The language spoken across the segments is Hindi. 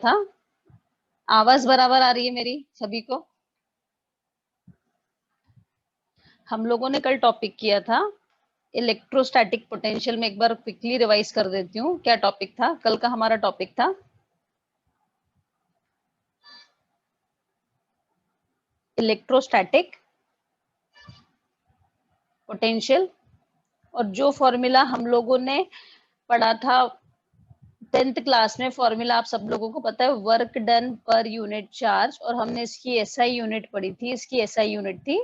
था। आवाज बराबर आ रही है मेरी सभी को? हम लोगों ने कल टॉपिक किया था इलेक्ट्रोस्टैटिक पोटेंशियल में। एक बार क्विकली रिवाइज कर देती हूँ, क्या टॉपिक था कल का? हमारा टॉपिक था इलेक्ट्रोस्टैटिक पोटेंशियल, और जो फॉर्मूला हम लोगों ने पढ़ा था 10th क्लास में, फॉर्मूला आप सब लोगों को पता है, work done per unit charge, और हमने इसकी एसआई यूनिट पढ़ी थी। इसकी एसआई यूनिट थी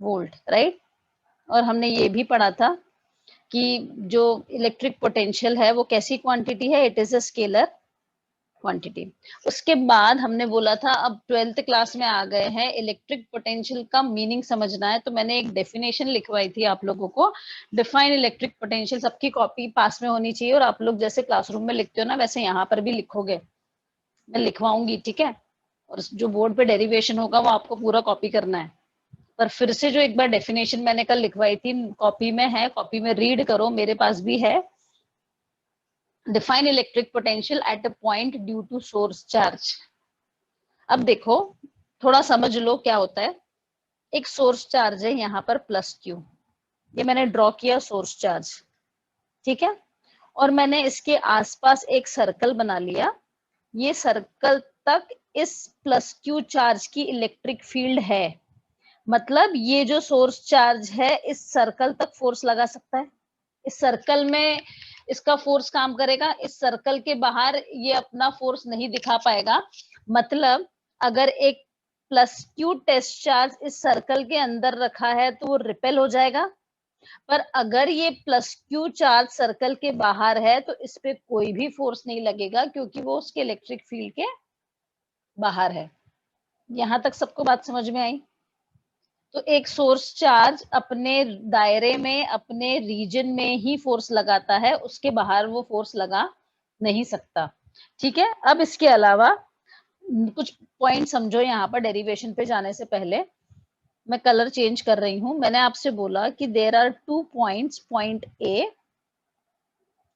वोल्ट, राइट? और हमने ये भी पढ़ा था कि जो इलेक्ट्रिक पोटेंशियल है वो कैसी क्वांटिटी है, it is a scalar quantity. उसके बाद हमने बोला था अब 12th क्लास में आ गए हैं, इलेक्ट्रिक पोटेंशियल का मीनिंग समझना है, तो मैंने एक डेफिनेशन लिखवाई थी आप लोगों को। डिफाइन इलेक्ट्रिक पोटेंशियल, सबकी कॉपी पास में होनी चाहिए, और आप लोग जैसे क्लासरूम में लिखते हो ना वैसे यहाँ पर भी लिखोगे, मैं लिखवाऊंगी, ठीक है? और जो बोर्ड पे डेरिवेशन होगा वो आपको पूरा कॉपी करना है। पर फिर से जो एक बार डेफिनेशन मैंने कल लिखवाई थी, कॉपी में है, कॉपी में रीड करो, मेरे पास भी है। Define electric potential at a point due to source charge. अब देखो, थोड़ा समझ लो क्या होता है। एक सोर्स चार्ज है यहाँ पर प्लस क्यू, ये मैंने ड्रॉ किया सोर्स चार्ज, ठीक है? और मैंने इसके आसपास एक सर्कल बना लिया। ये सर्कल तक इस प्लस क्यू चार्ज की इलेक्ट्रिक फील्ड है, मतलब ये जो सोर्स चार्ज है इस सर्कल तक फोर्स लगा सकता है। इस सर्कल में इसका फोर्स काम करेगा, इस सर्कल के बाहर ये अपना फोर्स नहीं दिखा पाएगा। मतलब अगर एक प्लस क्यू टेस्ट चार्ज इस सर्कल के अंदर रखा है तो वो रिपेल हो जाएगा, पर अगर ये प्लस क्यू चार्ज सर्कल के बाहर है तो इस पे कोई भी फोर्स नहीं लगेगा, क्योंकि वो उसके इलेक्ट्रिक फील्ड के बाहर है। यहां तक सबको बात समझ में आई? तो एक सोर्स चार्ज अपने दायरे में, अपने रीजन में ही फोर्स लगाता है, उसके बाहर वो फोर्स लगा नहीं सकता, ठीक है? अब इसके अलावा कुछ पॉइंट समझो यहाँ पर। डेरिवेशन पे जाने से पहले मैं कलर चेंज कर रही हूँ। मैंने आपसे बोला कि there are 2 points, point A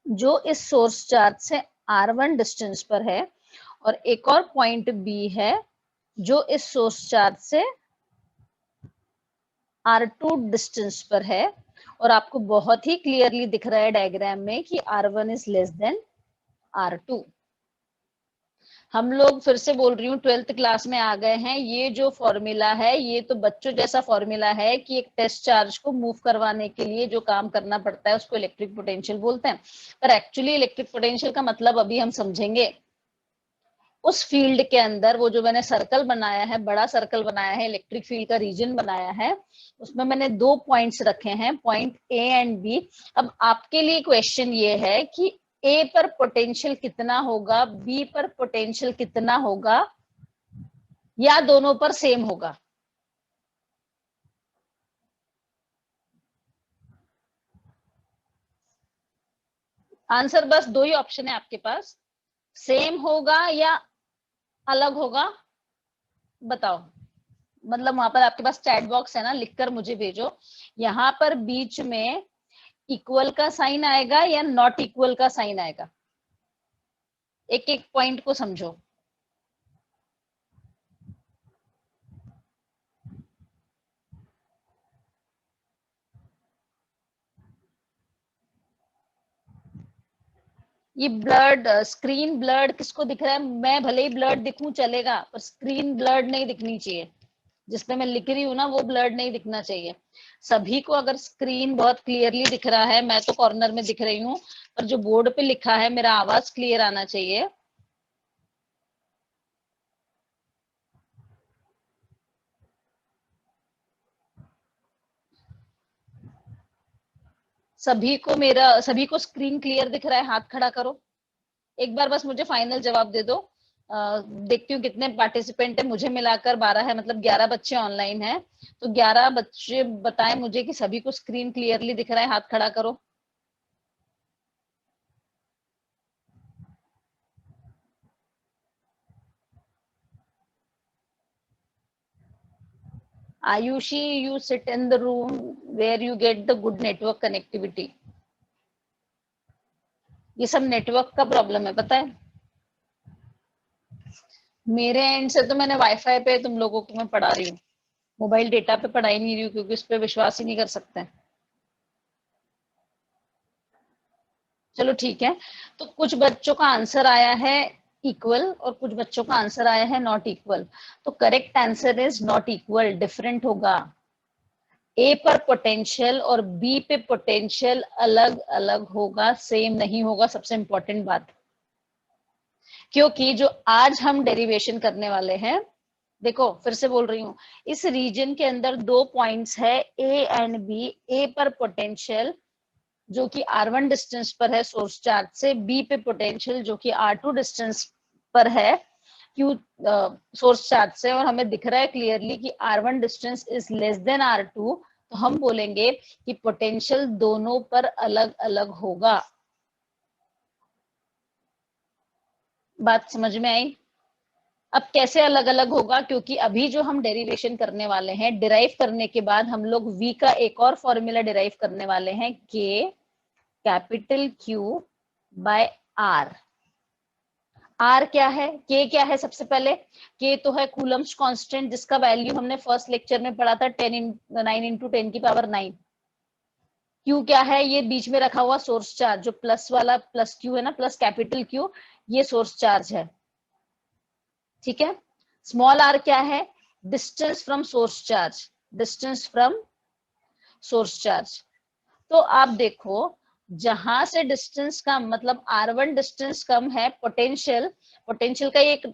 जो इस सोर्स चार्ज से r1 डिस्टेंस पर है, और एक और पॉइंट बी है जो इस सोर्स चार्ज से r2 डिस्टेंस पर है। और आपको बहुत ही क्लियरली दिख रहा है डायग्राम में कि r1 is less than r2। हम लोग, फिर से बोल रही हूँ, 12th क्लास में आ गए हैं। ये जो फॉर्मूला है ये तो बच्चों जैसा फॉर्मूला है कि एक टेस्ट चार्ज को मूव करवाने के लिए जो काम करना पड़ता है उसको इलेक्ट्रिक पोटेंशियल बोलते हैं। पर एक्चुअली इलेक्ट्रिक पोटेंशियल का मतलब अभी हम समझेंगे। उस फील्ड के अंदर वो जो मैंने सर्कल बनाया है, बड़ा सर्कल बनाया है, इलेक्ट्रिक फील्ड का रीजन बनाया है, उसमें मैंने 2 पॉइंट्स रखे हैं, पॉइंट ए एंड बी। अब आपके लिए क्वेश्चन ये है कि ए पर पोटेंशियल कितना होगा, बी पर पोटेंशियल कितना होगा, या दोनों पर सेम होगा? आंसर बस 2 ही ऑप्शन है आपके पास, सेम होगा या अलग होगा, बताओ। मतलब वहां पर आपके पास चैट बॉक्स है ना, लिखकर मुझे भेजो। यहाँ पर बीच में इक्वल का साइन आएगा या नॉट इक्वल का साइन आएगा? एक एक पॉइंट को समझो। ये ब्लड, स्क्रीन ब्लड किसको दिख रहा है? मैं भले ही ब्लड दिखूं चलेगा, पर स्क्रीन ब्लड नहीं दिखनी चाहिए। जिसमें मैं लिख रही हूँ ना वो ब्लड नहीं दिखना चाहिए। सभी को अगर स्क्रीन बहुत क्लियरली दिख रहा है, मैं तो कॉर्नर में दिख रही हूँ, पर जो बोर्ड पे लिखा है मेरा आवाज क्लियर आना चाहिए। सभी को स्क्रीन क्लियर दिख रहा है? हाथ खड़ा करो एक बार, बस मुझे फाइनल जवाब दे दो। देखती हूँ कितने पार्टिसिपेंट है, मुझे मिलाकर 12 है, मतलब 11 बच्चे ऑनलाइन हैं। तो 11 बच्चे बताएं मुझे कि सभी को स्क्रीन क्लियरली दिख रहा है, हाथ खड़ा करो। Aayushi, you sit in the room where you get the good network connectivity. ये सब नेटवर्क का प्रॉब्लम है, पता है? मेरे एंड से तो मैंने वाईफाई पे तुम लोगों को मैं पढ़ा रही हूँ, मोबाइल डेटा पे पढ़ा ही नहीं रही हूँ, क्योंकि उस पर विश्वास ही नहीं कर सकते। चलो ठीक है, तो कुछ बच्चों का आंसर आया है इक्वल और कुछ बच्चों का आंसर आया है नॉट इक्वल। तो correct answer is not equal, different होगा। ए पर पोटेंशियल और बी पे पोटेंशियल अलग अलग होगा, सेम नहीं होगा, सबसे इंपॉर्टेंट बात। क्योंकि जो आज हम डेरिवेशन करने वाले हैं, देखो फिर से बोल रही हूँ, इस रीजन के अंदर दो पॉइंट्स है ए एंड बी। ए पर पोटेंशियल जो कि R1 डिस्टेंस पर है सोर्स चार्ज से, बी पे पोटेंशियल जो कि R2 डिस्टेंस पर है क्यू सोर्स चार्ज से, और हमें दिख रहा है क्लियरली कि R1 distance is less than R2, तो हम बोलेंगे कि पोटेंशियल दोनों पर अलग अलग होगा। बात समझ में आई? अब कैसे अलग अलग होगा, क्योंकि अभी जो हम डेरिवेशन करने वाले हैं, डिराइव करने के बाद हम लोग v का एक और फॉर्मूला डिराइव करने वाले हैं, k capital Q by R। R क्या है, K क्या है? सबसे पहले K तो है कूलम्स कांस्टेंट, जिसका वैल्यू हमने फर्स्ट लेक्चर में पढ़ा था 9 इंटू 10 की पावर 9। Q क्या है? ये बीच में रखा हुआ सोर्स चार्ज, जो प्लस वाला प्लस Q है ना, प्लस कैपिटल Q, ये सोर्स चार्ज है। ठीक है। स्मॉल r क्या है? Distance from source charge, distance from source charge. तो आप देखो, जहां से डिस्टेंस कम, मतलब R1 डिस्टेंस कम है, पोटेंशियल, पोटेंशियल का एक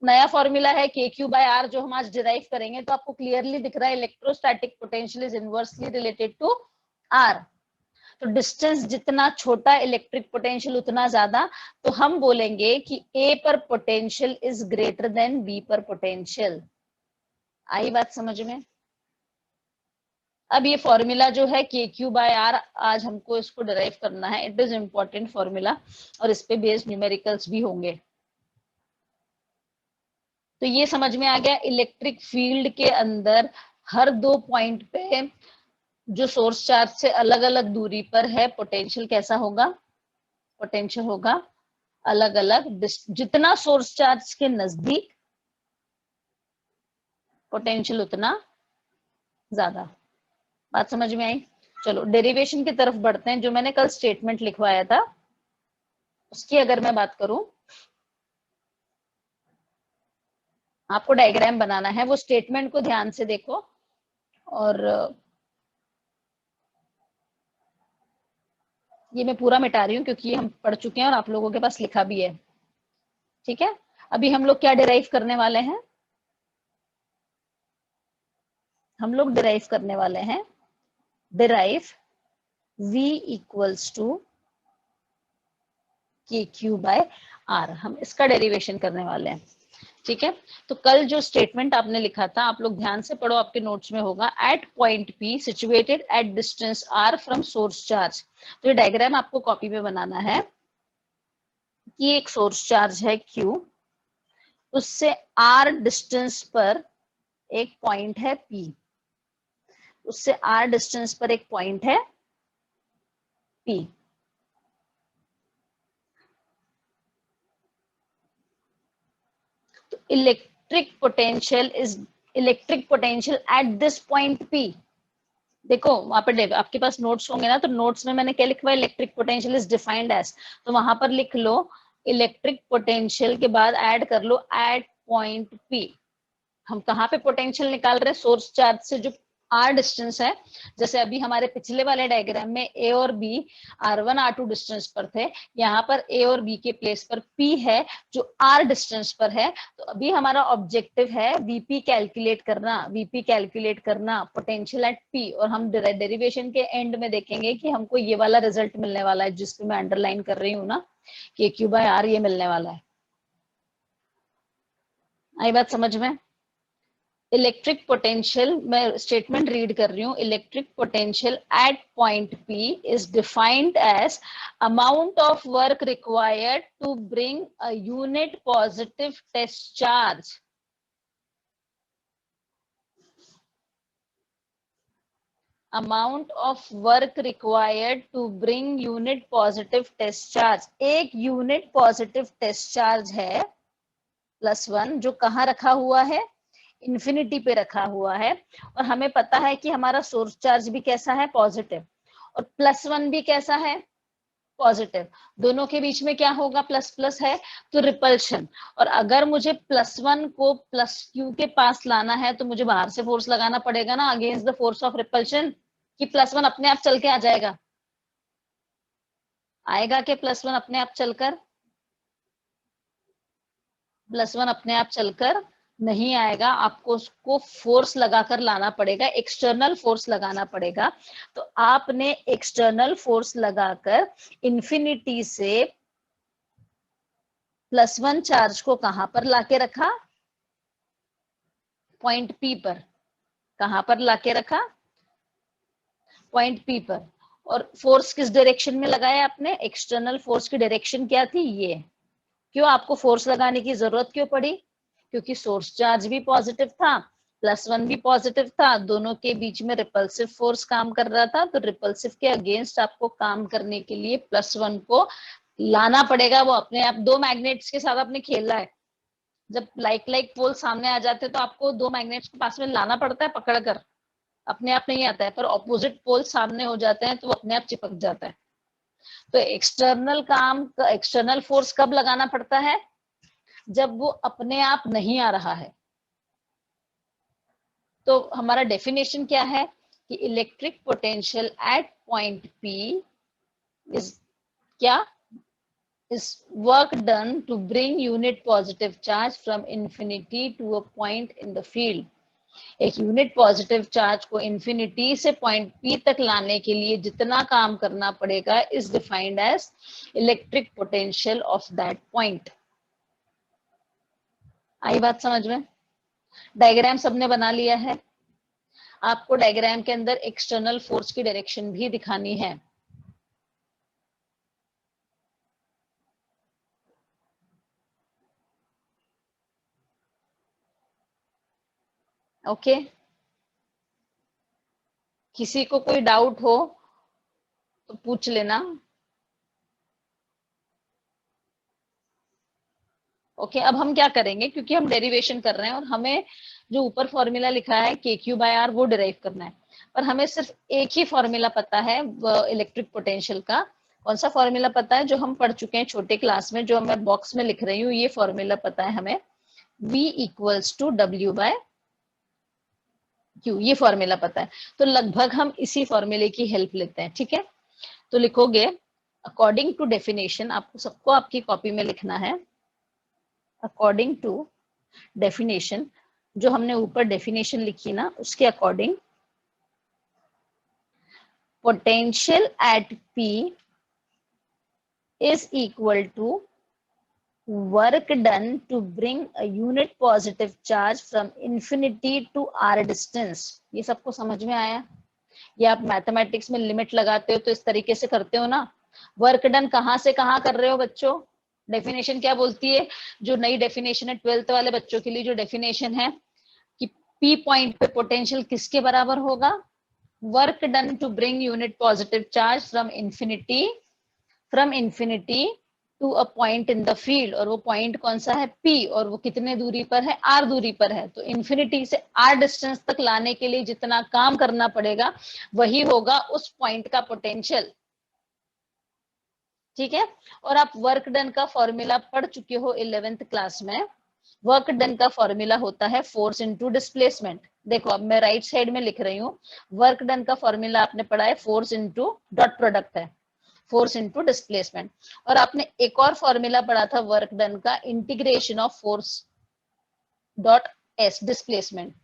नया फॉर्मूला है KQ बाय R, जो हम आज डिराइव करेंगे। तो आपको क्लियरली दिख रहा है electrostatic potential is inversely related to R। तो डिस्टेंस जितना छोटा, इलेक्ट्रिक पोटेंशियल उतना ज्यादा। तो हम बोलेंगे कि A पर potential is greater than B पर पोटेंशियल। आई बात समझ में? अब ये फॉर्मूला जो है KQ बाय R, आज हमको इसको डिराइव करना है। इट इज इम्पोर्टेंट फॉर्मूला, और इस पे बेस्ड न्यूमेरिकल्स भी होंगे। तो ये समझ में आ गया, इलेक्ट्रिक फील्ड के अंदर हर दो पॉइंट पे जो सोर्स चार्ज से अलग अलग दूरी पर है, पोटेंशियल कैसा होगा? पोटेंशियल होगा अलग अलग। जितना सोर्स चार्ज के नजदीक, पोटेंशियल उतना ज्यादा। बात समझ में आई? चलो डेरिवेशन की तरफ बढ़ते हैं। जो मैंने कल स्टेटमेंट लिखवाया था, उसकी अगर मैं बात करूं, आपको डायग्राम बनाना है, वो स्टेटमेंट को ध्यान से देखो। और ये मैं पूरा मिटा रही हूँ क्योंकि हम पढ़ चुके हैं और आप लोगों के पास लिखा भी है। ठीक है। अभी हम लोग क्या डिराइव करने वाले हैं? हम लोग डिराइव करने वाले हैं, derive v equals to KQ by R। हम इसका डेरिवेशन करने वाले हैं। ठीक है। तो कल जो स्टेटमेंट आपने लिखा था, आप लोग ध्यान से पढ़ो, आपके नोट्स में होगा। At point P situated at distance R from source charge. तो ये डायग्राम आपको कॉपी में बनाना है कि एक सोर्स चार्ज है Q, उससे R डिस्टेंस पर एक पॉइंट है P, उससे R डिस्टेंस पर एक पॉइंट है P। तो electric potential at this point P। देखो वहां पर आपके पास नोट्स होंगे ना, तो नोट्स में मैंने क्या लिखा है? Electric potential is defined as, तो वहां पर लिख लो इलेक्ट्रिक पोटेंशियल के बाद ऐड कर लो एट पॉइंट P। हम कहाँ पे पोटेंशियल निकाल रहे हैं? सोर्स चार्ज से जो R डिस्टेंस है। जैसे अभी हमारे पिछले वाले डायग्राम में A और B R1 R2 डिस्टेंस पर थे, यहाँ पर A और B के प्लेस पर P है जो R डिस्टेंस पर है। तो अभी हमारा ऑब्जेक्टिव है VP कैलकुलेट करना, VP कैलकुलेट करना, पोटेंशियल एट P। और हम डेरिवेशन के एंड में देखेंगे कि हमको ये वाला रिजल्ट मिलने वाला है, जिसको मैं अंडरलाइन कर रही हूँ ना, KQ बाय R, ये मिलने वाला है। आई बात समझ में? इलेक्ट्रिक पोटेंशियल, मैं स्टेटमेंट रीड कर रही हूँ, electric potential at point P is defined as amount of work required to bring a unit positive test charge. Amount of work required to bring unit positive test charge. एक यूनिट पॉजिटिव टेस्ट चार्ज है +1 जो कहाँ रखा हुआ है, इन्फिनिटी पे रखा हुआ है, और हमें पता है कि हमारा सोर्स चार्ज भी कैसा है, पॉजिटिव, और +1 भी कैसा है, पॉजिटिव। दोनों के बीच में क्या होगा, प्लस प्लस है तो रिपल्शन। और अगर मुझे +1 को +q के पास लाना है तो मुझे बाहर से फोर्स लगाना पड़ेगा ना, against the force of repulsion, कि +1 अपने आप चल के आ जाएगा, आएगा कि +1 अपने आप चलकर, +1 अपने आप चलकर नहीं आएगा, आपको उसको फोर्स लगाकर लाना पड़ेगा, एक्सटर्नल फोर्स लगाना पड़ेगा। तो आपने एक्सटर्नल फोर्स लगाकर इन्फिनिटी से +1 चार्ज को कहां पर लाके रखा, पॉइंट पी पर। कहां पर लाके रखा, पॉइंट पी पर। और फोर्स किस डायरेक्शन में लगाया आपने, एक्सटर्नल फोर्स की डायरेक्शन क्या थी, ये। क्यों आपको फोर्स लगाने की जरूरत क्यों पड़ी, क्योंकि सोर्स चार्ज भी पॉजिटिव था, +1 भी पॉजिटिव था, दोनों के बीच में रिपल्सिव फोर्स काम कर रहा था, तो रिपल्सिव के अगेंस्ट आपको काम करने के लिए +1 को लाना पड़ेगा। वो अपने आप, दो मैग्नेट्स के साथ आपने खेला है, जब लाइक लाइक पोल सामने आ जाते हैं तो आपको दो मैग्नेट्स को पास में लाना पड़ता है पकड़कर, अपने आप नहीं आता है, पर ऑपोजिट पोल सामने हो जाते हैं तो वो अपने आप चिपक जाता है। तो एक्सटर्नल काम, एक्सटर्नल फोर्स कब लगाना पड़ता है, जब वो अपने आप नहीं आ रहा है। तो हमारा डेफिनेशन क्या है कि electric potential at point P is क्या, is work done to bring unit positive charge from infinity to a point in the field। एक यूनिट पॉजिटिव चार्ज को इन्फिनिटी से पॉइंट पी तक लाने के लिए जितना काम करना पड़ेगा is defined as electric potential of that point. आई बात समझ में? डायग्राम सबने बना लिया है? आपको डायग्राम के अंदर एक्सटर्नल फोर्स की डायरेक्शन भी दिखानी है। ओके, किसी को कोई डाउट हो तो पूछ लेना। ओके, अब हम क्या करेंगे, क्योंकि हम डेरिवेशन कर रहे हैं और हमें जो ऊपर फॉर्मूला लिखा है KQ/R वो डिराइव करना है, पर हमें सिर्फ एक ही फॉर्मूला पता है इलेक्ट्रिक पोटेंशियल का। कौन सा फॉर्मूला पता है, जो हम पढ़ चुके हैं छोटे क्लास में, जो मैं बॉक्स में लिख रही हूँ, ये फॉर्मूला पता है हमें, V = W/Q, ये फॉर्मूला पता है। तो लगभग हम इसी फॉर्मूले की हेल्प लेते हैं, ठीक है। तो लिखोगे अकॉर्डिंग टू डेफिनेशन, आपको सबको आपकी कॉपी में लिखना है, अकॉर्डिंग टू डेफिनेशन, जो हमने ऊपर डेफिनेशन लिखी ना उसके according, potential at P is equal to work done to bring a unit positive charge from infinity to R distance। ये सबको समझ में आया? ये आप मैथमेटिक्स में लिमिट लगाते हो तो इस तरीके से करते हो ना। वर्क डन कहाँ से कहाँ कर रहे हो बच्चों, डेफिनेशन क्या बोलती है, जो नई डेफिनेशन है 12th वाले बच्चों के लिए, जो डेफिनेशन है कि P पॉइंट पे पोटेंशियल किसके बराबर होगा, work done to bring unit positive charge from infinity to a point in the field. और वो पॉइंट कौन सा है, P, और वो कितने दूरी पर है, R दूरी पर है। तो इन्फिनिटी से R डिस्टेंस तक लाने के लिए जितना काम करना पड़ेगा वही होगा उस पॉइंट का पोटेंशियल, ठीक है। और आप वर्क डन का फॉर्मूला पढ़ चुके हो 11th क्लास में। वर्क डन का फॉर्मूला होता है फोर्स इनटू डिस्प्लेसमेंट। देखो अब मैं राइट साइड में लिख रही हूँ, वर्क डन का फॉर्मूला आपने पढ़ा है, फोर्स इनटू डॉट प्रोडक्ट है, फोर्स इनटू डिस्प्लेसमेंट। और आपने एक और फॉर्मूला पढ़ा था वर्क डन का, integration of force dot S, displacement.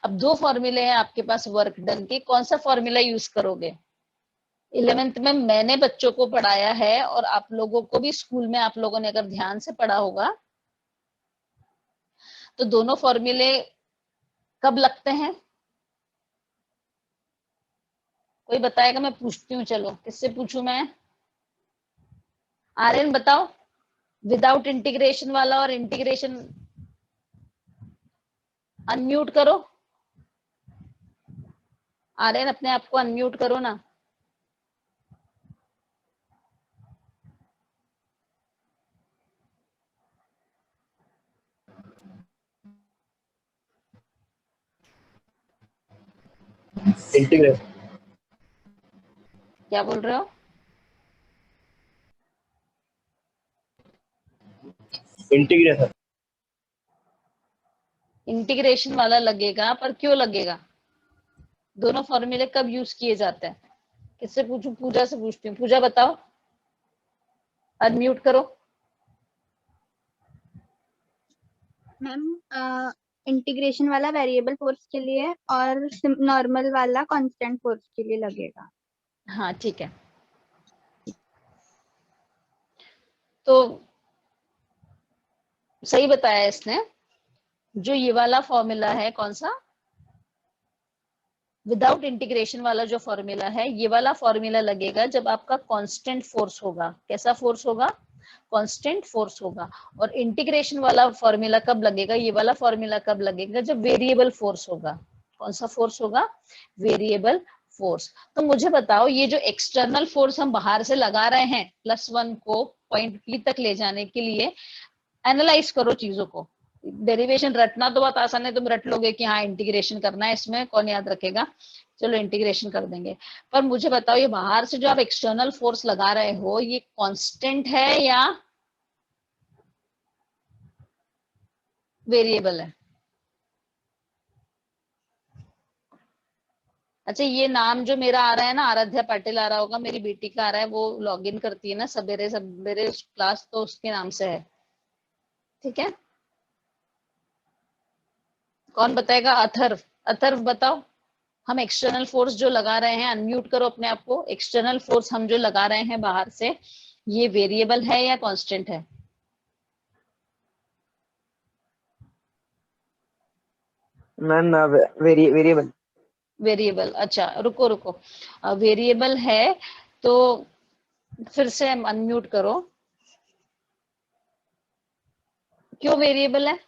अब दो फॉर्मूले हैं आपके पास वर्क डन के, कौन सा फॉर्मूला यूज करोगे? 11th में मैंने बच्चों को पढ़ाया है और आप लोगों को भी स्कूल में आप लोगों ने अगर ध्यान से पढ़ा होगा तो दोनों फॉर्मूले कब लगते हैं, कोई बताएगा? मैं पूछती हूँ, चलो किससे पूछूं मैं? आर्यन बताओ, विदाउट इंटीग्रेशन वाला और इंटीग्रेशन, अनम्यूट करो आर्यन, अपने आप को अनम्यूट करो ना। इंटीग्रेशन। क्या बोल रहे हो? इंटीग्रेशन। इंटीग्रेशन वाला लगेगा, पर क्यों लगेगा? दोनों फॉर्मूले कब यूज किए जाते हैं? किससे पूछूं? पूजा से पूछती हूँ। पूजा बताओ, अनम्यूट करो। मैम इंटीग्रेशन वाला वेरिएबल फोर्स के लिए और नॉर्मल वाला कांस्टेंट फोर्स के लिए लगेगा। हाँ ठीक है। तो सही बताया इसने। जो ये वाला फॉर्मूला है, कौन सा, विदाउट इंटीग्रेशन वाला जो फॉर्मूला है, ये वाला फॉर्मूला लगेगा जब आपका कांस्टेंट फोर्स होगा। कैसा फोर्स होगा? कांस्टेंट फोर्स होगा। और इंटीग्रेशन वाला फॉर्मूला कब लगेगा? ये वाला फॉर्मूला कब लगेगा? जब वेरिएबल फोर्स होगा। कौन सा फोर्स होगा? Variable force. तो मुझे बताओ, ये जो एक्सटर्नल फोर्स हम बाहर से लगा रहे हैं +1 को पॉइंट P तक ले जाने के लिए, एनालाइज करो चीजों को। डेरिवेशन रटना तो बहुत आसान है, तुम रट लोगे कि हाँ इंटीग्रेशन करना है, इसमें कौन याद रखेगा। चलो इंटीग्रेशन कर देंगे। पर मुझे बताओ, ये बाहर से जो आप एक्सटर्नल फोर्स लगा रहे हो, ये कांस्टेंट है या वेरिएबल है? अच्छा, ये नाम जो मेरा आ रहा है ना, आराध्या पाटिल आ रहा होगा, मेरी बेटी का आ रहा है, वो लॉग इन करती है ना सवेरे सवेरे क्लास, तो उसके नाम से है। ठीक है, कौन बताएगा? अथर्व। अथर्व बताओ, हम एक्सटर्नल फोर्स जो लगा रहे हैं, अनम्यूट करो अपने आप को, एक्सटर्नल फोर्स हम जो लगा रहे हैं बाहर से, ये वेरिएबल है या कांस्टेंट है? Ma'am variable. वेरिएबल। अच्छा रुको रुको, वेरिएबल है तो फिर से अनम्यूट करो। क्यों वेरिएबल है?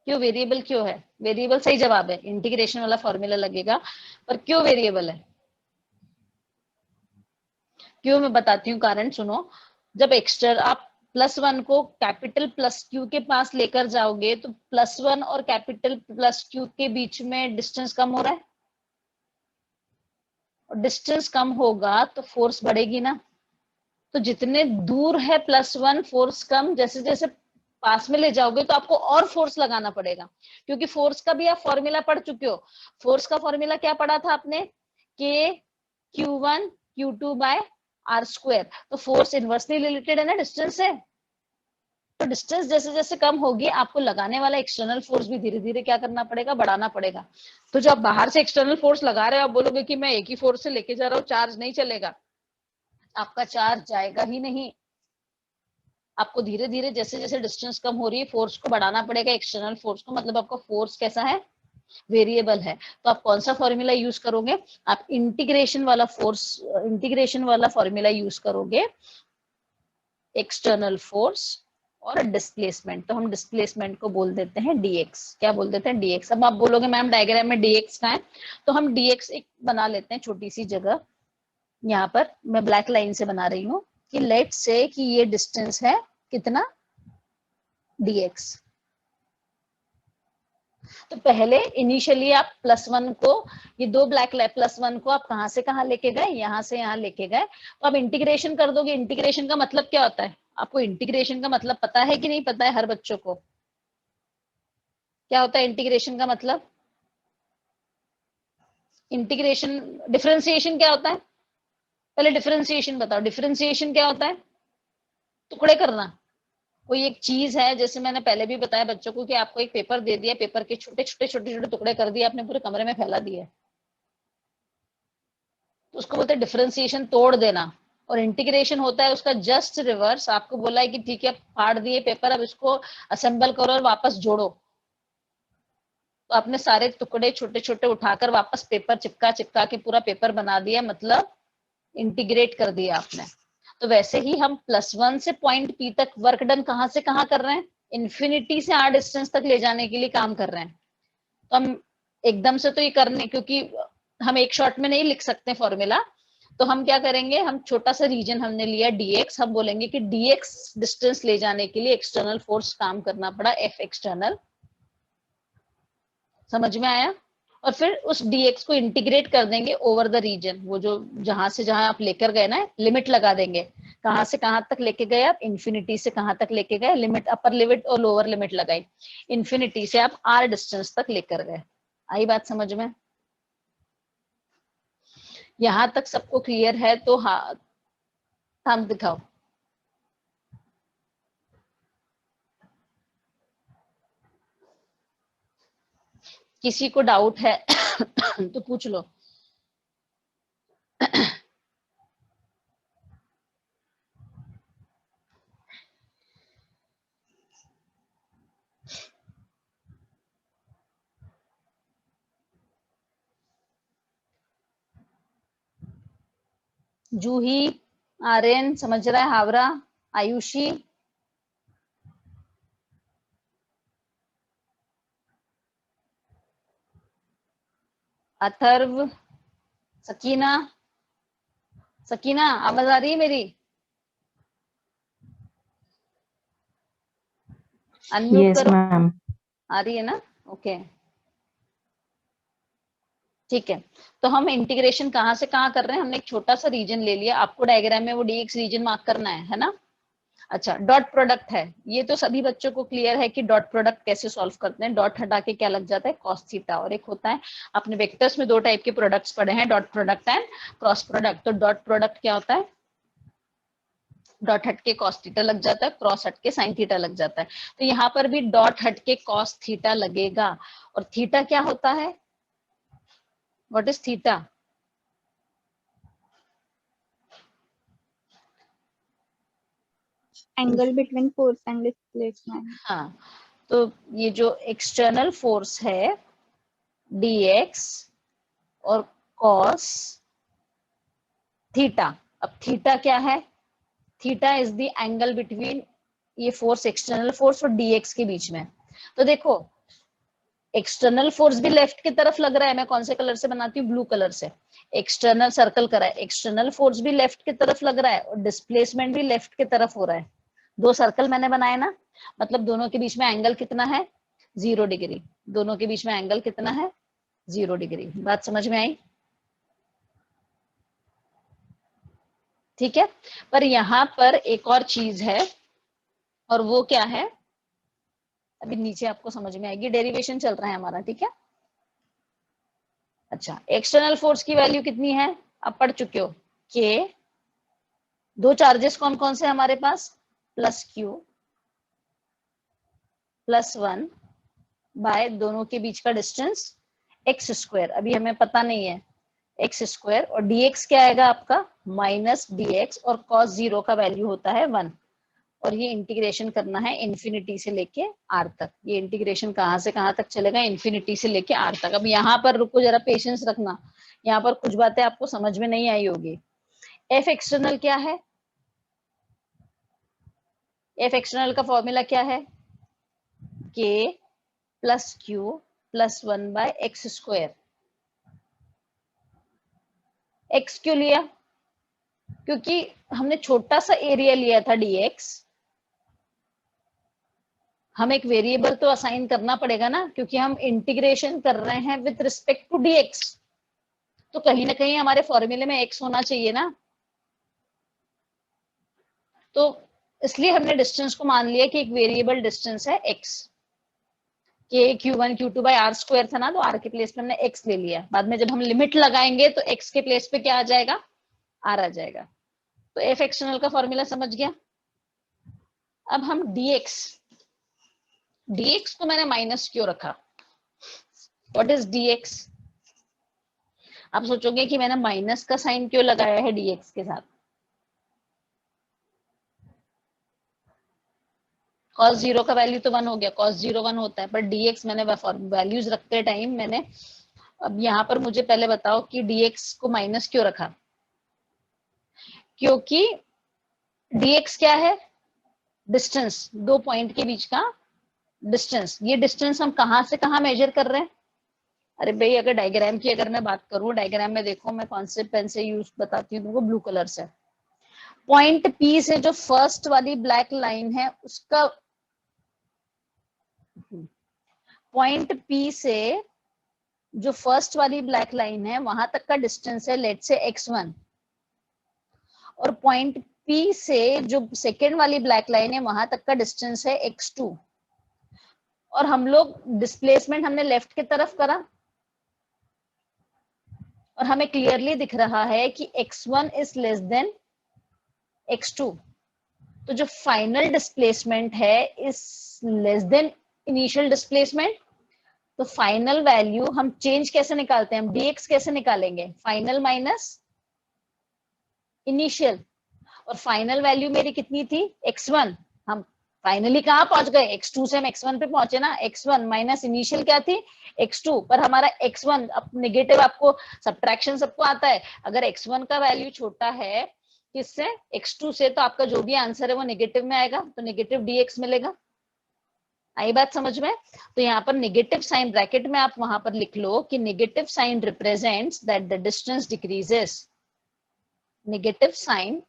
क्यों वेरिएबल क्यों है? वेरिएबल सही जवाब है, इंटीग्रेशन वाला फॉर्मूला लगेगा। पर क्यों वेरिएबल है? क्यों, मैं बताती हूँ कारण, सुनो। जब एक्स्टर आप +1 को कैपिटल +Q के पास लेकर जाओगे, तो +1 और कैपिटल +Q के बीच में डिस्टेंस कम हो रहा है, और डिस्टेंस कम होगा तो फोर्स बढ़ेगी ना। तो जितने दूर है +1, फोर्स कम, जैसे जैसे पास में ले जाओगे तो आपको और फोर्स लगाना पड़ेगा, क्योंकि फोर्स का भी आप फॉर्मूला पढ़ चुके हो। फोर्स का फॉर्मूला क्या पढ़ा था आपने? K Q1 Q2/r²। तो फोर्स इनवर्सली रिलेटेड है ना डिस्टेंस से। तो डिस्टेंस जैसे जैसे कम होगी, आपको लगाने वाला एक्सटर्नल फोर्स भी धीरे धीरे क्या करना पड़ेगा? बढ़ाना पड़ेगा। तो जब बाहर से एक्सटर्नल फोर्स लगा रहे हो, आप बोलोगे कि मैं एक ही फोर्स से लेके जा रहा हूँ, चार्ज नहीं चलेगा, आपका चार्ज जाएगा ही नहीं। आपको धीरे धीरे जैसे जैसे डिस्टेंस कम हो रही है, फोर्स को बढ़ाना पड़ेगा, एक्सटर्नल फोर्स को। मतलब आपका फोर्स कैसा है? वेरिएबल है। तो आप कौन सा फॉर्मूला यूज करोगे? आप इंटीग्रेशन वाला फॉर्मूला यूज करोगे, एक्सटर्नल फोर्स और डिस्प्लेसमेंट। तो हम डिस्प्लेसमेंट को बोल देते हैं dx। क्या बोल देते हैं? dx। अब आप बोलोगे मैम डायग्राम में dx का है, तो हम dx एक बना लेते हैं छोटी सी जगह। यहाँ पर मैं ब्लैक लाइन से बना रही हूँ कि लेट से कि ये डिस्टेंस है कितना? dx। तो पहले इनिशियली आप +1 को, ये दो ब्लैक +1 को आप कहां से कहां लेके गए? यहां से यहां लेके गए। तो आप इंटीग्रेशन कर दोगे। इंटीग्रेशन का मतलब क्या होता है? आपको इंटीग्रेशन का मतलब पता है कि नहीं पता है हर बच्चों को? क्या होता है इंटीग्रेशन का मतलब? इंटीग्रेशन, डिफरेंशिएशन क्या होता है? पहले डिफरेंशिएशन बताओ, डिफरेंशिएशन क्या होता है? टुकड़े करना। कोई एक चीज है, जैसे मैंने पहले भी बताया बच्चों को कि आपको एक पेपर दे दिया, पेपर के छोटे छोटे छोटे छोटे टुकड़े कर दिए आपने, पूरे कमरे में फैला दिए, तो उसको बोलते हैं डिफरेंशिएशन, तोड़ देना। और इंटीग्रेशन होता है उसका जस्ट रिवर्स। आपको बोला है कि ठीक है, फाड़ दिए पेपर, अब इसको असेंबल करो और वापस जोड़ो। तो आपने सारे टुकड़े छोटे छोटे उठाकर वापस पेपर चिपका चिपका के पूरा पेपर बना दिया, मतलब इंटीग्रेट कर दिया आपने। तो वैसे ही हम +1 से पॉइंट P तक वर्क डन कहां से कहां कर रहे हैं? इन्फिनिटी से r डिस्टेंस तक ले जाने के लिए काम कर रहे हैं। तो हम एकदम से तो ये करने, क्योंकि हम एक शॉट में नहीं लिख सकते फॉर्मूला, तो हम क्या करेंगे, हम छोटा सा रीजन हमने लिया dx, हम बोलेंगे कि dx डिस्टेंस ले जाने के लिए एक्सटर्नल फोर्स काम करना पड़ा F एक्सटर्नल। समझ में आया? और फिर उस dx को इंटीग्रेट कर देंगे ओवर द रीजन, वो जो जहां से जहां आप लेकर गए ना, लिमिट लगा देंगे, कहां से कहां तक लेके गए आप, इन्फिनिटी से कहां तक लेके गए, लिमिट अपर लिमिट और लोअर लिमिट लगाई, इन्फिनिटी से आप r डिस्टेंस तक लेकर गए। आई बात समझ में? यहां तक सबको क्लियर है? तो हाँ, थंब दिखाओ। किसी को डाउट है तो पूछ लो। जूही, आर्यन समझ रहा है, हावरा, आयुषी, अथर्व, सकीना, सकीना आवाज आ रही है मेरी? अनम्यूट यस करो। मैम। आ रही है ना? ओके ठीक है। तो हम इंटीग्रेशन कहां से कहां कर रहे हैं, हमने एक छोटा सा रीजन ले लिया, आपको डायग्राम में वो dx रीजन मार्क करना है ना? अच्छा, डॉट प्रोडक्ट है, ये तो सभी बच्चों को क्लियर है कि डॉट प्रोडक्ट कैसे सॉल्व करते हैं। डॉट हटा के क्या लग जाता है, कॉस थीटा, और एक होता है, अपने वेक्टर्स में दो टाइप के प्रोडक्ट्स पढ़े हैं, dot product and cross product. तो डॉट प्रोडक्ट क्या होता है, डॉट हट के कॉस थीटा लग जाता है, क्रॉस हट के साइन थीटा लग जाता है। तो यहाँ पर भी डॉट हट के कॉस थीटा लगेगा। और थीटा क्या होता है, what is theta? Angle between force and displacement. हाँ, तो ये जो एक्सटर्नल फोर्स है dx और cos थीटा। अब थीटा क्या है, theta is the angle between ये फोर्स, एक्सटर्नल फोर्स और dx के बीच में। तो देखो, एक्सटर्नल फोर्स भी लेफ्ट की तरफ लग रहा है, मैं कौन से कलर से बनाती हूँ, ब्लू कलर से, एक्सटर्नल सर्कल करा है, एक्सटर्नल फोर्स भी लेफ्ट की तरफ लग रहा है और डिस्प्लेसमेंट भी लेफ्ट की तरफ हो रहा है। दो सर्कल मैंने बनाए ना, मतलब दोनों के बीच में एंगल कितना है, 0 डिग्री। दोनों के बीच में एंगल कितना है, 0 डिग्री। बात समझ में आई? ठीक है। पर यहाँ पर एक और चीज है, और वो क्या है, अभी नीचे आपको समझ में आएगी, डेरिवेशन चल रहा है हमारा, ठीक है। अच्छा, एक्सटर्नल फोर्स की वैल्यू कितनी है, आप पढ़ चुके हो, के, दो चार्जेस कौन कौन से हमारे पास, प्लस क्यू प्लस 1 बाय दोनों के बीच का डिस्टेंस एक्स स्क्वायर, अभी हमें पता नहीं है, एक्स स्क्वायर, और dx क्या आएगा आपका, माइनस dx, और cos 0 का वैल्यू होता है 1। और ये इंटीग्रेशन करना है इन्फिनिटी से लेके r तक। ये इंटीग्रेशन कहाँ से कहाँ तक चलेगा, इन्फिनिटी से लेके r तक। अब यहाँ पर रुको, जरा पेशेंस रखना, यहाँ पर कुछ बातें आपको समझ में नहीं आई होगी। एफ एक्सटर्नल क्या है, एफ एक्सटर्नल का फॉर्मूला क्या है, k plus Q plus 1 by x square. X क्यों लिया, क्योंकि हमने छोटा सा एरिया लिया था dx, हम एक वेरिएबल तो असाइन करना पड़ेगा ना, क्योंकि हम इंटीग्रेशन कर रहे हैं विद रिस्पेक्ट टू dx, तो कहीं ना कहीं हमारे फॉर्मूले में x होना चाहिए ना। तो इसलिए हमने डिस्टेंस को मान लिया कि एक वेरिएबल डिस्टेंस है x, के q1 q2 bye r square था ना, तो r के प्लेस पे हमने x ले लिया। बाद में जब हम लिमिट लगाएंगे तो x के प्लेस पे क्या आ जाएगा, r आ जाएगा। तो f एक्सटर्नल का फॉर्मूला समझ गया। अब हम dx को मैंने माइनस क्यों रखा, व्हाट इज dx? आप सोचोगे कि मैंने माइनस का साइन क्यों लगाया है dx के साथ, cos 0 का वैल्यू तो 1 हो गया, cos 0 1 होता है, पर dx मैंने वैल्यूज रखते टाइम मैंने, अब यहाँ पर मुझे पहले बताओ कि dx को माइनस क्यों रखा, क्योंकि dx क्या है, डिस्टेंस, दो पॉइंट के बीच का डिस्टेंस। ये डिस्टेंस हम कहां से कहां मेजर कर रहे हैं, अरे भाई अगर डायग्राम की अगर मैं बात करूं, डायग्राम में देखो मैं कौन से पेन से यूज बताती हूँ तुमको, ब्लू कलर से। पॉइंट पी से जो फर्स्ट वाली ब्लैक लाइन है उसका, पॉइंट पी से जो फर्स्ट वाली ब्लैक लाइन है वहां तक का डिस्टेंस है लेट से x1, और पॉइंट पी से जो सेकेंड वाली ब्लैक लाइन है वहां तक का डिस्टेंस है x2, और हम लोग डिस्प्लेसमेंट हमने लेफ्ट की तरफ करा और हमें क्लियरली दिख रहा है कि x1 is less than x2, तो जो फाइनल डिस्प्लेसमेंट है is less than initial displacement. तो फाइनल वैल्यू हम चेंज कैसे निकालते हैं, हम dx कैसे निकालेंगे, फाइनल माइनस इनिशियल, और फाइनल वैल्यू मेरी कितनी थी x1, हम फाइनली कहाँ पहुंच गए, x2 से हम x1 पे पहुंचे ना, x1 माइनस इनिशियल क्या थी x2, पर हमारा x1 अब नेगेटिव, आपको सब्ट्रैक्शन सबको आता है, अगर x1 का वैल्यू छोटा है किससे, x2 से, तो आपका जो भी आंसर है वो नेगेटिव में आएगा, तो नेगेटिव dx मिलेगा। आई बात समझ में? तो यहाँ पर नेगेटिव साइन ब्रैकेट में आप वहां पर लिख लो कि negative sign represents that the distance decreases, negative sign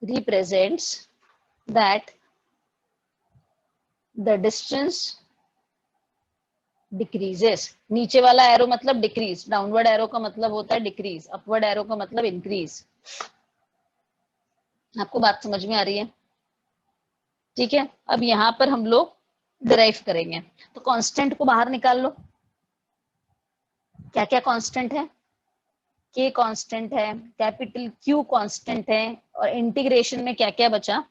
represents that the distance decreases। नीचे वाला एरो मतलब डिक्रीज, डाउनवर्ड एरो का मतलब होता है डिक्रीज, अपवर्ड एरो का मतलब इंक्रीज। आपको बात समझ में आ रही है? ठीक है, अब यहां पर हम लोग डिराइव करेंगे, तो कांस्टेंट को बाहर निकाल लो। क्या क्या कांस्टेंट है, K कांस्टेंट है, कैपिटल Q कांस्टेंट है, और इंटीग्रेशन में क्या क्या बचा,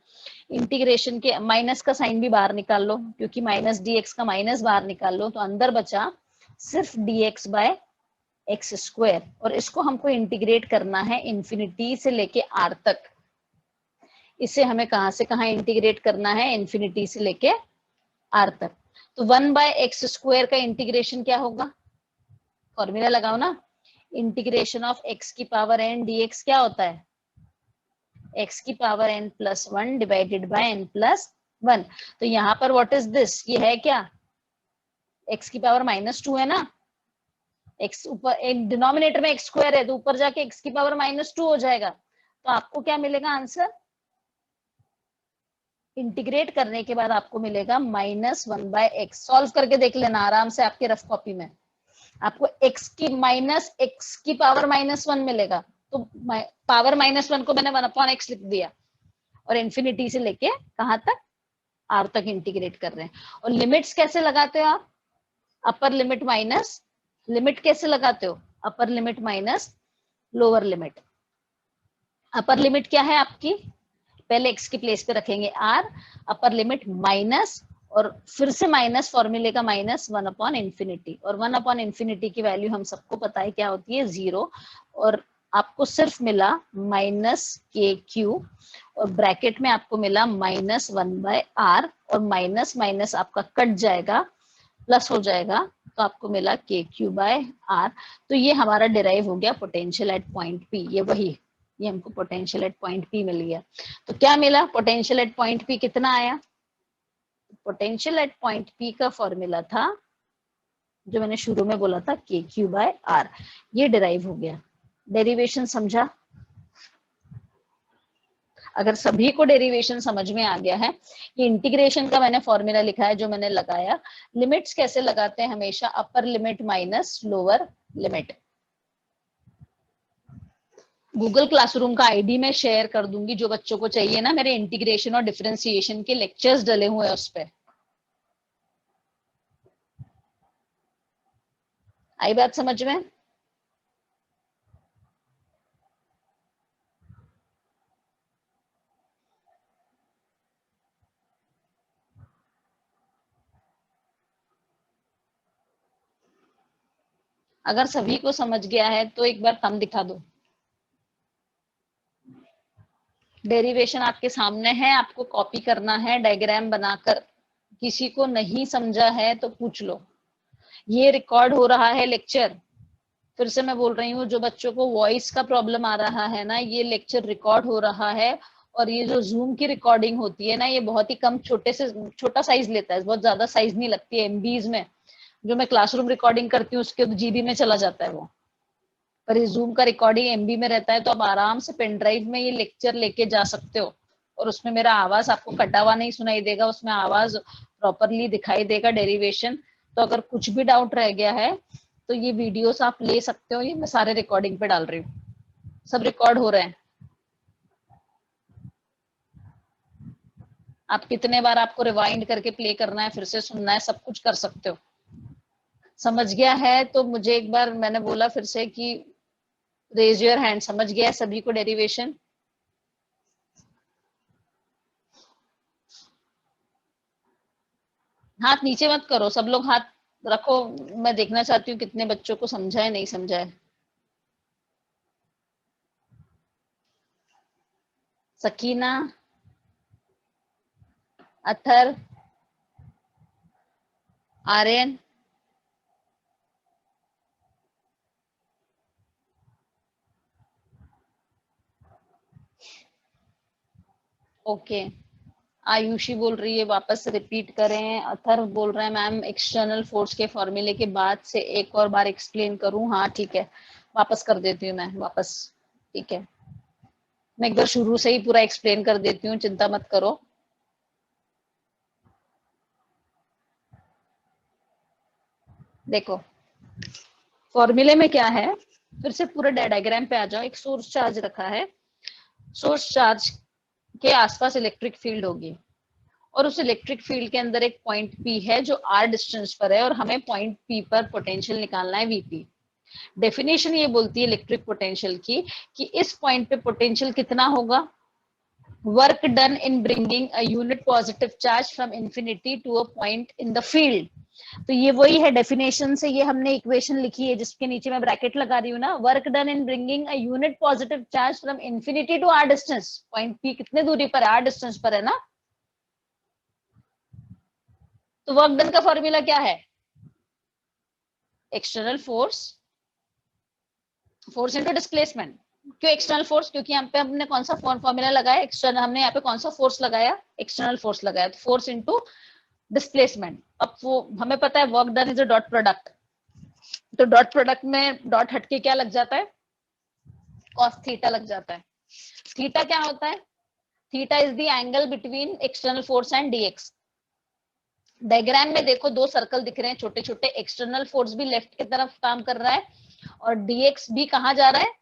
इंटीग्रेशन के माइनस का साइन भी बाहर निकाल लो, क्योंकि माइनस dx का माइनस बाहर निकाल लो, तो अंदर बचा सिर्फ dx बाय एक्स स्क्वायर, और इसको हमको इंटीग्रेट करना है इन्फिनिटी से लेके r तक। इसे हमें कहां से कहां इंटीग्रेट करना है, इन्फिनिटी से लेके r तक। तो 1 बाय एक्स स्क्वायर का इंटीग्रेशन क्या होगा, फॉर्मूला लगाओ ना, इंटीग्रेशन ऑफ x की पावर n dx क्या होता है, x की power n plus 1 divided by n plus 1। तो यहाँ पर व्हाट इज दिस, ये है क्या, x की पावर -2 है ना, x ऊपर एक डिनोमिनेटर में x स्क्वायर है तो ऊपर जाके x की पावर -2 हो जाएगा, तो आपको क्या मिलेगा आंसर, इंटीग्रेट करने के बाद आपको मिलेगा -1 बाय एक्स। सॉल्व करके देख लेना आराम से आपके रफ कॉपी में, आपको x की माइनस x की पावर -1 मिलेगा, तो पावर -1 को मैंने 1/x लिख दिया, और इन्फिनिटी से लेके कहां तक, r तक इंटीग्रेट कर रहे हैं। और लिमिट्स कैसे लगाते हो आप, अपर लिमिट माइनस, लिमिट कैसे लगाते हो, upper limit minus lower limit. Upper limit क्या है आपकी, पहले x की प्लेस पे रखेंगे r, अपर लिमिट माइनस, और फिर से माइनस, फॉर्मूले का माइनस 1/इंफिनिटी, और 1/इंफिनिटी की वैल्यू हम सबको पता है क्या होती है, 0, और आपको सिर्फ मिला -kq, और ब्रैकेट में आपको मिला -1/r, और माइनस माइनस आपका कट जाएगा, प्लस हो जाएगा, तो आपको मिला kq/r। तो ये हमारा डिराइव हो गया पोटेंशियल एट पॉइंट P, ये वही, ये हमको पोटेंशियल एट पॉइंट P मिल गया। तो क्या मिला, पोटेंशियल एट पॉइंट P कितना आया, पोटेंशियल एट पॉइंट P का फॉर्मूला था जो मैंने शुरू में बोला था kq/r, ये डिराइव हो गया। डेरिवेशन समझा? अगर सभी को डेरिवेशन समझ में आ गया है, ये इंटीग्रेशन का मैंने फॉर्मूला लिखा है जो मैंने लगाया, लिमिट्स कैसे लगाते हैं, हमेशा upper limit minus lower limit. Google classroom का आईडी मैं शेयर कर दूंगी, जो बच्चों को चाहिए ना, मेरे इंटीग्रेशन और डिफरेंशिएशन के लेक्चर्स डले हुए हैं उस पर। आई बात समझ में? अगर सभी को समझ गया है तो एक बार थंब दिखा दो। डेरिवेशन आपके सामने है, आपको कॉपी करना है डायग्राम बनाकर। किसी को नहीं समझा है तो पूछ लो। ये रिकॉर्ड हो रहा है लेक्चर, फिर से मैं बोल रही हूँ, जो बच्चों को वॉइस का प्रॉब्लम आ रहा है ना, ये लेक्चर रिकॉर्ड हो रहा है, और ये जो जूम की रिकॉर्डिंग होती है ना, ये बहुत ही कम छोटा साइज लेता है, बहुत ज्यादा साइज नहीं लगती है एमबीज में, जो मैं क्लासरूम रिकॉर्डिंग करती हूँ उसके जीबी में चला जाता है वो, पर ये जूम का रिकॉर्डिंग एमबी में रहता है, तो आप आराम से पेन ड्राइव में ये लेक्चर लेके जा सकते हो और उसमें मेरा आवाज आपको कटा हुआ नहीं सुनाई देगा, उसमें आवाज प्रॉपरली दिखाई देगा, डेरिवेशन। तो अगर कुछ भी डाउट रह गया है तो ये वीडियोस आप ले सकते हो, ये मैं सारे रिकॉर्डिंग पे डाल रही हूँ, सब रिकॉर्ड हो रहे हैं। आप कितने बार आपको रिवाइंड करके प्ले करना है, फिर से सुनना है, सब कुछ कर सकते हो। समझ गया है तो मुझे एक बार, मैंने बोला फिर से कि रेज योर हैंड, समझ गया है सभी को डेरिवेशन? हाथ नीचे मत करो, सब लोग हाथ रखो, मैं देखना चाहती हूँ कितने बच्चों को समझा है नहीं समझा है। सकीना, अथर, आर्यन, ओके। आयुषी बोल रही है वापस रिपीट करें। अथर बोल रहे हैं मैम एक्सटर्नल फोर्स के फॉर्मूले के बाद से एक और बार एक्सप्लेन करूं? हाँ ठीक है, वापस कर देती हूँ मैं वापस, ठीक है, मैं एक बार शुरू से ही पूरा एक्सप्लेन कर देती हूँ, चिंता मत करो। देखो फॉर्मूले में क्या है, फिर से पूरे डायग्राम पे आ जाओ। एक सोर्स चार्ज रखा है, सोर्स चार्ज के आसपास इलेक्ट्रिक फील्ड होगी और उस इलेक्ट्रिक फील्ड के अंदर एक पॉइंट पी है जो आर डिस्टेंस पर है और हमें पॉइंट पी पर पोटेंशियल निकालना है वीपी। डेफिनेशन ये बोलती है इलेक्ट्रिक पोटेंशियल की कि इस पॉइंट पे पोटेंशियल कितना होगा, work done in bringing a unit positive charge from infinity to a point in the field. तो ये वही है डेफिनेशन से, ये हमने इक्वेशन लिखी है जिसके नीचे मैं ब्रैकेट लगा रही हूँ ना, work done in bringing a unit positive charge from infinity to R distance. Point P कितने दूरी पर है, आर डिस्टेंस पर है ना। तो वर्क डन का फॉर्मूला क्या है, external force, force into displacement. क्यों एक्सटर्नल फोर्स, क्योंकि यहाँ पे हमने कौन सा फॉर्मूला लगाया, एक्सटर्नल, हमने यहाँ पे कौन सा फोर्स लगाया, एक्सटर्नल फोर्स लगाया, तो फोर्स इनटू डिस्प्लेसमेंट। अब वो हमें पता है work done is a dot product, तो डॉट प्रोडक्ट में डॉट हटके क्या लग जाता है, कॉस थीटा लग जाता है। थीटा क्या होता है, theta is the angle between external force and dx. Diagram में देखो दो सर्कल दिख रहे हैं छोटे छोटे, एक्सटर्नल फोर्स भी लेफ्ट की तरफ काम कर रहा है और डीएक्स भी कहाँ जा रहा है,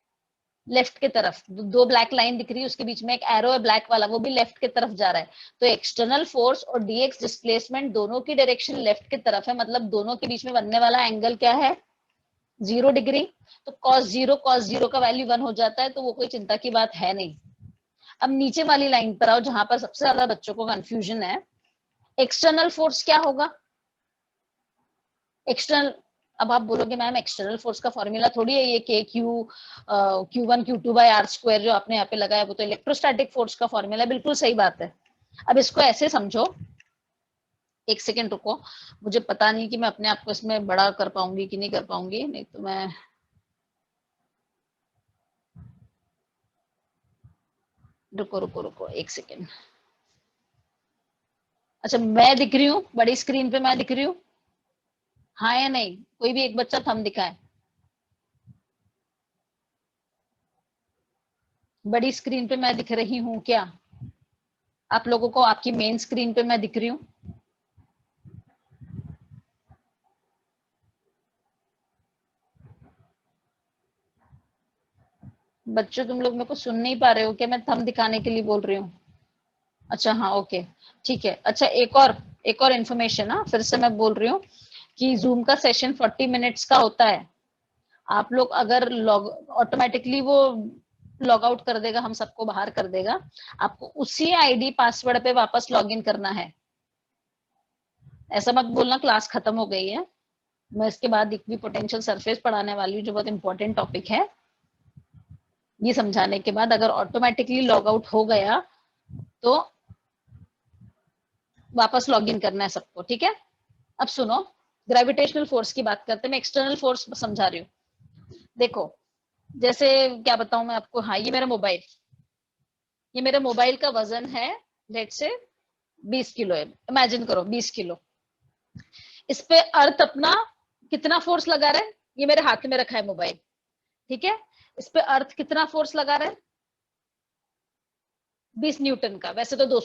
लेफ्ट की तरफ। दो ब्लैक लाइन दिख रही है, उसके बीच में एक एरो है ब्लैक वाला, वो भी लेफ्ट की तरफ जा रहा है। तो एक्सटर्नल फोर्स और डीएक्स डिस्प्लेसमेंट दोनों की डायरेक्शन लेफ्ट की तरफ है, मतलब दोनों के बीच में बनने वाला एंगल क्या है, 0 डिग्री। तो cos 0 का वैल्यू 1 हो जाता है, तो वो कोई चिंता की बात है नहीं। अब नीचे वाली लाइन पर आओ जहां पर सबसे ज्यादा बच्चों को कंफ्यूजन है। एक्सटर्नल फोर्स क्या होगा, एक्सटर्नल, अब आप बोलोगे मैम एक्सटर्नल फोर्स का फॉर्मूला थोड़ी है ये के Q1 Q2 bye are square जो आपने यहाँ पे लगाया, वो तो इलेक्ट्रोस्टैटिक फोर्स का फॉर्मूला है। बिल्कुल सही बात है। अब इसको ऐसे समझो, एक सेकेंड रुको, मुझे पता नहीं कि मैं अपने आप को इसमें बड़ा कर पाऊंगी कि नहीं कर पाऊंगी, नहीं तो मैं, रुको रुको रुको एक सेकेंड। अच्छा मैं दिख रही हूँ बड़ी स्क्रीन पे, मैं दिख रही हूँ, हाँ या नहीं, कोई भी एक बच्चा थंब दिखाए। बड़ी स्क्रीन पे मैं दिख रही हूँ क्या, आप लोगों को आपकी मेन स्क्रीन पे मैं दिख रही हूँ? बच्चों तुम लोग मेरे को सुन नहीं पा रहे हो क्या, मैं थंब दिखाने के लिए बोल रही हूँ? अच्छा हाँ ओके ठीक है। अच्छा एक और इन्फॉर्मेशन, हाँ फिर से मैं बोल रही हूँ कि जूम का सेशन 40 मिनट्स का होता है। आप लोग अगर लॉग, ऑटोमेटिकली वो लॉग आउट कर देगा, हम सबको बाहर कर देगा, आपको उसी आईडी पासवर्ड पे वापस लॉग इन करना है। ऐसा मत बोलना क्लास खत्म हो गई है, मैं इसके बाद इक्वी पोटेंशियल सरफेस पढ़ाने वाली हूँ जो बहुत इंपॉर्टेंट टॉपिक है। ये समझाने के बाद अगर ऑटोमेटिकली लॉग आउट हो गया तो वापस लॉग इन करना है सबको, ठीक है। अब सुनो, ग्रेविटेशनल फोर्स की बात करते हैं, मैं एक्सटर्नल फोर्स समझा रही हूँ। देखो जैसे क्या बताऊं मैं आपको, हाँ ये मेरा मोबाइल, ये मेरे मोबाइल का वजन है लेट से 20 किलो है, इमेजिन करो 20 किलो। इस पे अर्थ अपना कितना फोर्स लगा रहा है, ये मेरे हाथ में रखा है मोबाइल, ठीक है, इस पे अर्थ कितना फोर्स लगा रहा है, 20 न्यूटन का, वैसे तो 200